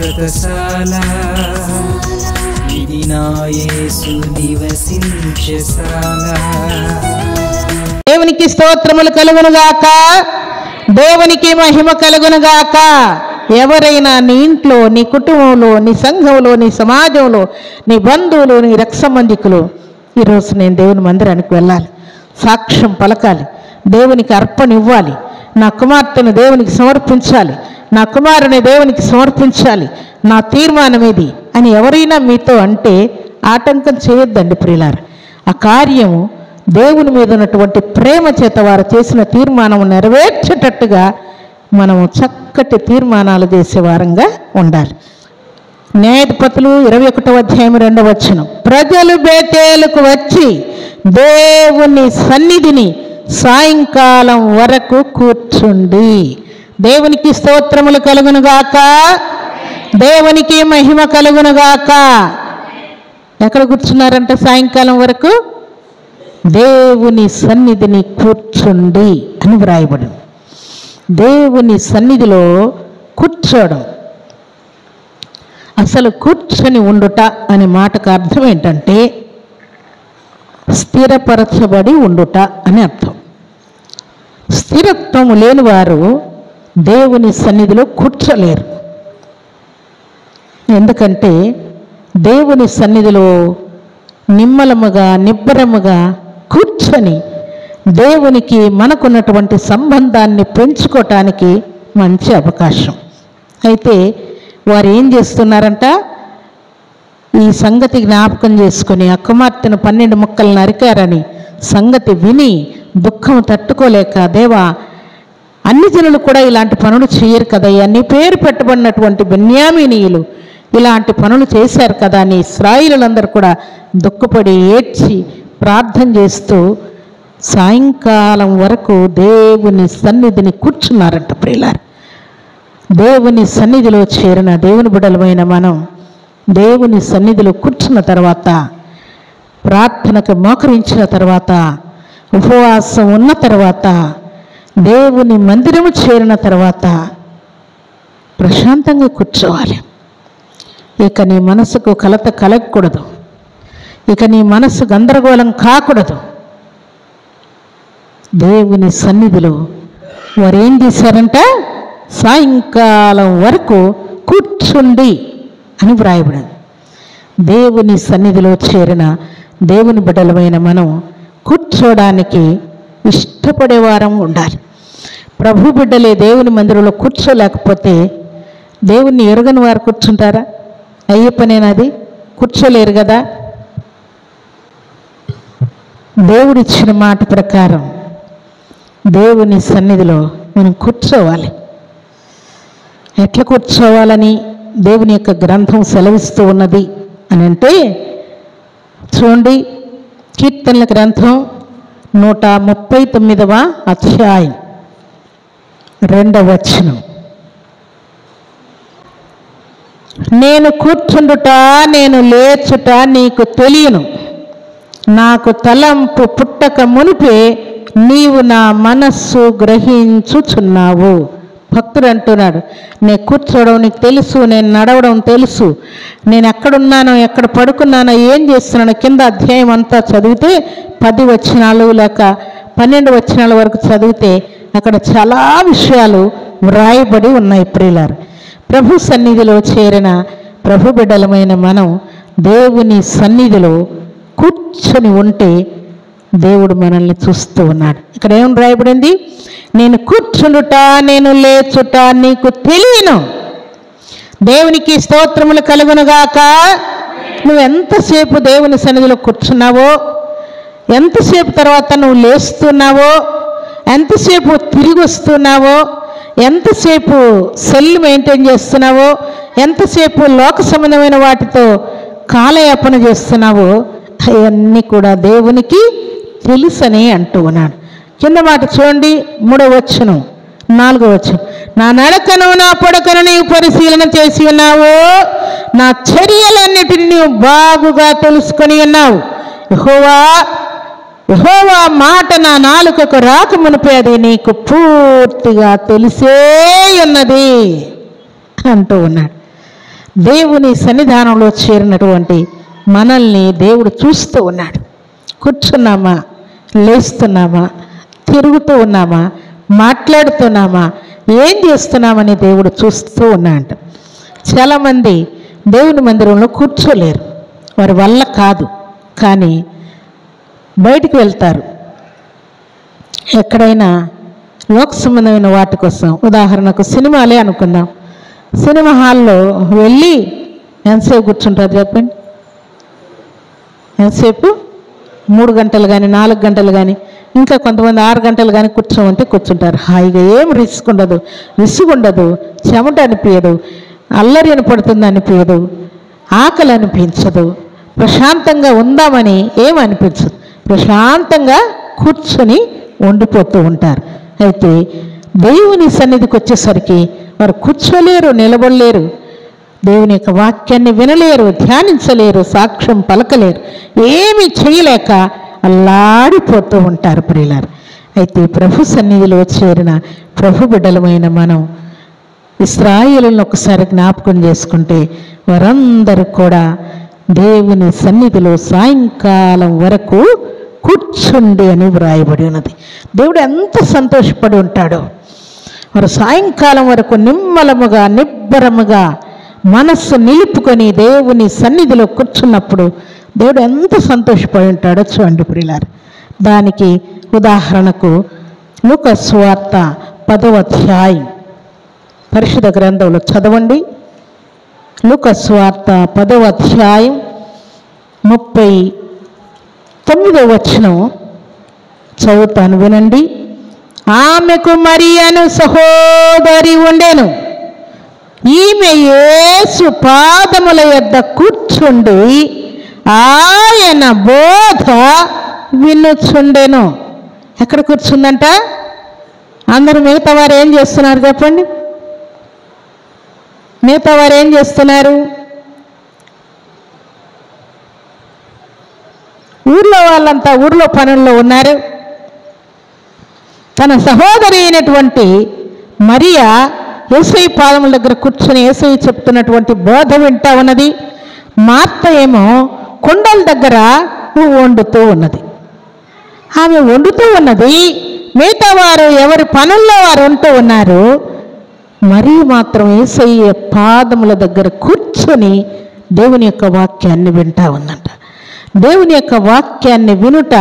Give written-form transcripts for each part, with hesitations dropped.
శాశ్వతశాల ఇది నా యేసు నివసించేశాల. దేవునికి స్తోత్రములు కలుగునుగాక, దేవునికి మహిమ కలుగునుగాక. ఎవరైనా నీ ఇంట్లో, నీ కుటుంబంలో, నీ సంఘంలో, నీ సమాజంలో, నీ బంధువులు, నీ రక్త సంబంధికులు ఈరోజు నేను దేవుని మందిరానికి వెళ్ళాలి, సాక్ష్యం పలకాలి, దేవునికి అర్పణ ఇవ్వాలి, నా కుమార్తెను దేవునికి సమర్పించాలి, నా కుమారుని దేవునికి సమర్పించాలి, నా తీర్మానం ఇది అని ఎవరైనా మీతో అంటే ఆటంకం చేయొద్దండి ప్రియులారా. ఆ కార్యము దేవుని మీద ఉన్నటువంటి ప్రేమ చేత వారు చేసిన తీర్మానం నెరవేర్చేటట్టుగా మనము చక్కటి తీర్మానాలు చేసే వారంగా ఉండాలి. న్యాయాధిపతులు 21వ అధ్యాయం 2వ వచనం, ప్రజలు బేతేలుకు వచ్చి దేవుని సన్నిధిని సాయంకాలం వరకు కూర్చుండి. దేవునికి స్తోత్రములు కలుగునుగాక, దేవునికి మహిమ కలుగునుగాక. ఎక్కడ కూర్చున్నారంట? సాయంకాలం వరకు దేవుని సన్నిధిని కూర్చుండి అని వ్రాయబడి. దేవుని సన్నిధిలో కూర్చోవడం, అసలు కూర్చొని ఉండుట అనే మాటకు అర్థం ఏంటంటే స్థిరపరచబడి ఉండుట అని అర్థం. స్థిరత్వము లేని వారు దేవుని సన్నిధిలో కూర్చోలేరు. ఎందుకంటే దేవుని సన్నిధిలో నిమ్మలముగా నిబ్బరముగా కూర్చొని దేవునికి మనకున్నటువంటి సంబంధాన్ని పెంచుకోవటానికి మంచి అవకాశం. అయితే వారు ఏం చేస్తున్నారంట? ఈ సంగతి జ్ఞాపకం చేసుకొని ఆ కుమార్తెను 12 ముక్కలు నరికారని సంగతి విని దుఃఖం తట్టుకోలేక, దేవా అన్ని జనులు కూడా ఇలాంటి పనులు చేయరు కదా, అన్ని పేరు పెట్టబడినటువంటి బెన్యామీనీయులు ఇలాంటి పనులు చేశారు కదా అని ఇశ్రాయేలులందరూ కూడా దుఃఖపడి ఏడ్చి ప్రార్థన చేస్తూ సాయంకాలం వరకు దేవుని సన్నిధిని కూర్చున్నారంట ప్రియులారా. దేవుని సన్నిధిలో చేరిన దేవుని బిడ్డలమైన మనం దేవుని సన్నిధిలో కూర్చున్న తర్వాత, ప్రార్థనకు మోకరించిన తర్వాత, ఉపవాసం ఉన్న తర్వాత, దేవుని మందిరము చేరిన తర్వాత ప్రశాంతంగా కూర్చోవాలి. ఇక నీ మనసుకు కలత కలగకూడదు, ఇక నీ మనసు గందరగోళం కాకూడదు. దేవుని సన్నిధిలో వారు ఏం చేశారంట? సాయంకాలం వరకు కూర్చుండి అని వ్రాయబడింది. దేవుని సన్నిధిలో చేరిన దేవుని బిడ్డలమైన మనం కూర్చోడానికి ఇష్టపడేవారం ఉండాలి. ప్రభు బిడ్డలే దేవుని మందిరంలో కూర్చోలేకపోతే దేవుణ్ణి ఎరుగని వారు కూర్చుంటారా? అయ్యే పనేనది, కూర్చోలేరు కదా. దేవుడిచ్చిన మాట ప్రకారం దేవుని సన్నిధిలో మనం కూర్చోవాలి. ఎట్లా కూర్చోవాలని దేవుని యొక్క గ్రంథం సెలవిస్తూ ఉన్నది అని అంటే చూడండి, కీర్తనల గ్రంథం 139వ అధ్యాయం 2వ వచనం, నేను కూర్చుండుట నేను లేచుట నీకు తెలియను, నాకు తలంపు పుట్టక మునిపే నీవు నా మనస్సు గ్రహించుచున్నావు. భక్తుడు అంటున్నాడు, నేను కూర్చోవడం నీకు తెలుసు, నేను నడవడం తెలుసు, నేను ఎక్కడున్నానో ఎక్కడ పడుకున్నానో ఏం చేస్తున్నానో. కింద అధ్యాయం అంతా చదివితే 10 వచనాలు లేక 12 వచనాల వరకు చదివితే అక్కడ చాలా విషయాలు వ్రాయబడి ఉన్నాయి ప్రియులారా. ప్రభు సన్నిధిలో చేరిన ప్రభు బిడ్డలమైన మనం దేవుని సన్నిధిలో కూర్చొని ఉంటే దేవుడు మనల్ని చూస్తూ ఉన్నాడు. ఇక్కడ ఏం రాయబడింది? నేను కూర్చుండుట నేను లేచుట నీకు తెలియను. దేవునికి స్తోత్రములు కలుగునుగాక. నువ్వు ఎంతసేపు దేవుని సన్నిధిలో కూర్చున్నావో, ఎంతసేపు తర్వాత నువ్వు లేస్తున్నావో, ఎంతసేపు తిరిగి వస్తున్నావో, ఎంతసేపు సెల్ మెయింటైన్ చేస్తున్నావో, ఎంతసేపు లోక సంబంధమైన వాటితో కాలయాపన చేస్తున్నావో అవన్నీ కూడా దేవునికి తెలుసని అంటూ ఉన్నాడు. కింద మాట చూడండి, 3వ వచనం 4వ వచనం, నా నడకను నా పొడకను నీవు పరిశీలన చేసి ఉన్నావు, నా చర్యలన్నిటిని నీవు బాగుగా తెలుసుకొని ఉన్నావు. యెహోవా మాట నా నాలుకకు రాక మునిపే అది నీకు పూర్తిగా తెలిసే ఉన్నది అంటూ ఉన్నాడు. దేవుని సన్నిధానంలో చేరినటువంటి మనల్ని దేవుడు చూస్తూ ఉన్నాడు. కూర్చున్నామా, లేస్తున్నామా, తిరుగుతూ ఉన్నామా, మాట్లాడుతున్నామా, ఏం చేస్తున్నామని దేవుడు చూస్తూ ఉన్నాడు. చాలామంది దేవుని మందిరంలో కూర్చోలేరు, వారి వల్ల కాదు. కానీ బయటికి వెళ్తారు, ఎక్కడైనా లోక సంబంధమైన వాటి కోసం. ఉదాహరణకు సినిమాలే అనుకుందాం. సినిమా హాల్లో వెళ్ళి ఎంతసేపు కూర్చుంటారు చెప్పండి? ఎంతసేపు? 3 గంటలు కానీ 4 గంటలు కానీ, ఇంకా కొంతమంది 6 గంటలు కానీ కూర్చోమంటే కూర్చుంటారు. హాయిగా ఏం రిస్క్ ఉండదు, విసుగుండదు, చెమట అనిపించదు, అల్లరి పడుతుంది అనిపించదు, ఆకలి అనిపించదు, ప్రశాంతంగా ఉందామని ఏం అనిపించదు. ప్రశాంతంగా కూర్చొని ఉండిపోతూ ఉంటారు. అయితే దేవుని సన్నిధికి వచ్చేసరికి వారు కూర్చోలేరు, నిలబడలేరు, దేవుని యొక్క వాక్యాన్ని వినలేరు, ధ్యానించలేరు, సాక్ష్యం పలకలేరు, ఏమీ చేయలేక అల్లాడిపోతూ ఉంటారు ప్రియులారు. అయితే ప్రభు సన్నిధిలో చేరిన ప్రభు బిడ్డలమైన మనం ఇశ్రాయేలులను ఒకసారి జ్ఞాపకం చేసుకుంటే వారందరూ కూడా దేవుని సన్నిధిలో సాయంకాలం వరకు కూర్చుండి అని వ్రాయబడి ఉన్నది. దేవుడు ఎంత సంతోషపడి ఉంటాడో. వారు సాయంకాలం వరకు నిమ్మలముగా నిబ్బరముగా మనస్సు నిలుపుకొని దేవుని సన్నిధిలో కూర్చున్నప్పుడు దేవుడు ఎంత సంతోషపడి ఉంటాడో చూడండి ప్రియులారు. దానికి ఉదాహరణకు లూకా సువార్త 10వ అధ్యాయం పరిశుద్ధ గ్రంథంలో చదవండి. లూకా సువార్త 10వ అధ్యాయం 39వ వచనం చదువుతాను, వినండి. ఆమెకు మరియను సహోదరి ఉండెను. ఈమె యేసు పాదముల యొద్ద కూర్చుండి ఆయన బోధ వినుచుండెను. ఎక్కడ కూర్చుందంట? అందరూ మిగతా వారు ఏం చేస్తున్నారు చెప్పండి? మిగతా వారు ఏం చేస్తున్నారు? ఊర్లో వాళ్ళంతా ఊర్లో పనుల్లో ఉన్నారు. తన సహోదరి అయినటువంటి మరియా యేసయ్య పాదముల దగ్గర కూర్చొని యేసయ్య చెప్తున్నటువంటి బోధ వింటా ఉన్నది. మార్త ఏమో కుండల దగ్గర వండుతూ ఉన్నది. ఆమె వండుతూ ఉన్నది, మిగతా వారు ఎవరి పనుల్లో వారు ఉంటూ ఉన్నారు. మరియు మాత్రం యేసయ్య పాదముల దగ్గర కూర్చొని దేవుని యొక్క వాక్యాన్ని వింటా ఉందంట. దేవుని యొక్క వాక్యాన్ని వినుట,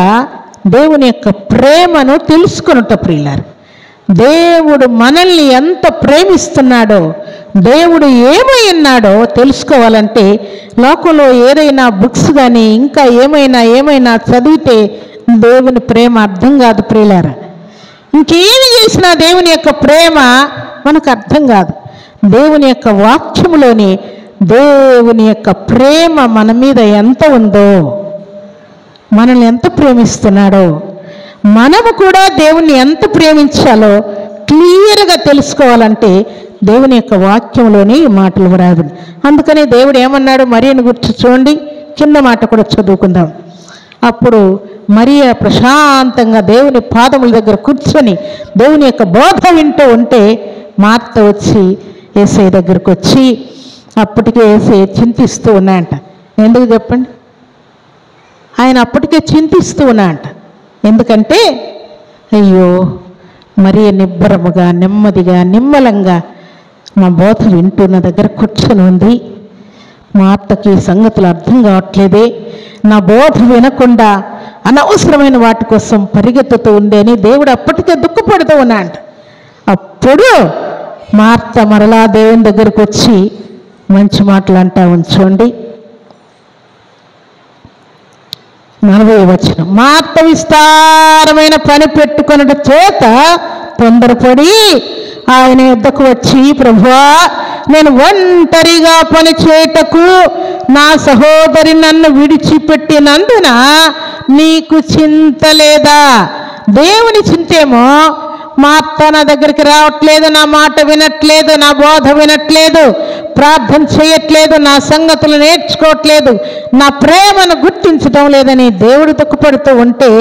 దేవుని యొక్క ప్రేమను తెలుసుకొనుట ప్రియులారు. దేవుడు మనల్ని ఎంత ప్రేమిస్తున్నాడో, దేవుడు ఏమై ఉన్నాడో తెలుసుకోవాలంటే లోకంలో ఏదైనా బుక్స్ కానీ ఇంకా ఏమైనా చదివితే దేవుని ప్రేమ అర్థం కాదు ప్రియులారా. ఇంకేమి చేసినా దేవుని యొక్క ప్రేమ మనకు అర్థం కాదు. దేవుని యొక్క వాక్యములోని దేవుని యొక్క ప్రేమ మన మీద ఎంత ఉందో, మనల్ని ఎంత ప్రేమిస్తున్నాడో, మనము కూడా దేవుణ్ణి ఎంత ప్రేమించాలో క్లియర్గా తెలుసుకోవాలంటే దేవుని యొక్క వాక్యంలోనే ఈ మాటలు వ్రాయబడి. అందుకని దేవుడు ఏమన్నాడు మరియను గురించి చూడండి, కింద మాట కూడా చదువుకుందాం. అప్పుడు మరియ ప్రశాంతంగా దేవుని పాదముల దగ్గర కూర్చొని దేవుని యొక్క బోధ వింటూ ఉంటే మార్త వచ్చి యేసయ్య దగ్గరకు వచ్చి, అప్పటికే యేసయ్య చింతిస్తూ ఉన్నాయంట. ఎందుకు చెప్పండి? ఆయన అప్పటికే చింతిస్తూ ఉన్నాయంట. ఎందుకంటే అయ్యో మరియ నిబ్బరముగా నెమ్మదిగా నిమ్మలంగా మా బోధ వింటున్న దగ్గర కూర్చొని ఉంది, మా అత్తకి సంగతులు అర్థం కావట్లేదే, నా బోధ వినకుండా అనవసరమైన వాటి కోసం పరిగెత్తుతూ ఉంది అని దేవుడు అప్పటికే దుఃఖపడుతూ ఉన్నాడు. అప్పుడు మార్త మరలా దేవుని దగ్గరకు వచ్చి మంచి మాటలు అంటా ఉంచండి. 40వ వచనం. మార్త విస్తారమైన పని పెట్టుకొనుట చేత తొందరపడి ఆయన యొద్దకు వచ్చి, ప్రభువా, నేను ఒంటరిగా పని చేయుటకు నా సహోదరి నన్ను విడిచిపెట్టినందున నీకు చింత లేదా? దేవుని చింతేమో మార్త నా దగ్గరికి రావట్లేదు, నా మాట వినట్లేదు, నా బోధ వినట్లేదు, ప్రార్థన చేయట్లేదు, నా సంగతులు నేర్చుకోవట్లేదు, నా ప్రేమను గుర్తించడం లేదని దేవుడు దుఃఖపడుతూ ఉంటే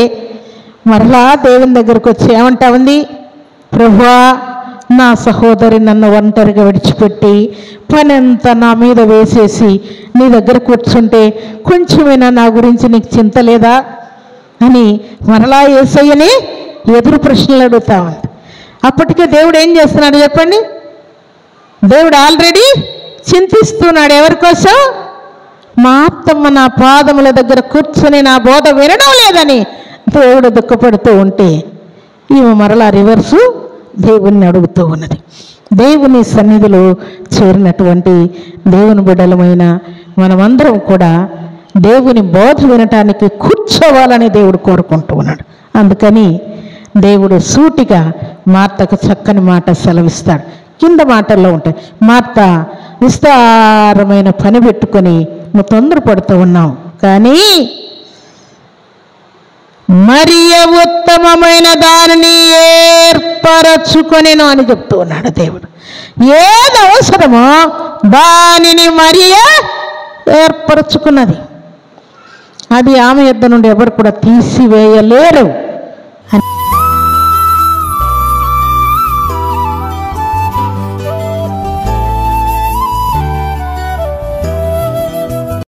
మరలా దేవుని దగ్గరకు వచ్చి ఏమంటా ఉంది? ప్రభువా, నా సహోదరి నన్ను ఒంటరిగా విడిచిపెట్టి పని అంతా నా మీద వేసేసి నీ దగ్గర కూర్చుంటే కొంచెమైనా నా గురించి నీకు చింత లేదా అని మరలా యేసయ్యని ఎదురు ప్రశ్నలు అడుగుతా ఉంది. అప్పటికే దేవుడు ఏం చేస్తున్నాడు చెప్పండి? దేవుడు ఆల్రెడీ చింతిస్తున్నాడు. ఎవరి కోసం? మా అత్తమ్మ నా పాదముల దగ్గర కూర్చొని నా బోధ వినడం లేదని దేవుడు దుఃఖపడుతూ ఉంటే ఈమె మరలా రివర్సు దేవుణ్ణి అడుగుతూ ఉన్నది. దేవుని సన్నిధిలో చేరినటువంటి దేవుని బిడ్డలమైన మనమందరం కూడా దేవుని బోధ వినటానికి కూర్చోవాలని దేవుడు కోరుకుంటూ ఉన్నాడు. అందుకని దేవుడు సూటిగా మార్తకు చక్కని మాట సెలవిస్తాడు. కింద మాటల్లో ఉంటాయి. మార్త విస్తారమైన పని పెట్టుకొని నువ్వు తొందరపడుతూ ఉన్నావు, కానీ మరియ ఉత్తమమైన దానిని ఏర్పరచుకొనెను అని చెప్తూ ఉన్నాడు దేవుడు. ఏది అవసరమో దానిని మరియ ఏర్పరచుకున్నది. అది ఆమె యొద్ద నుండి ఎవరు కూడా తీసివేయలేరు.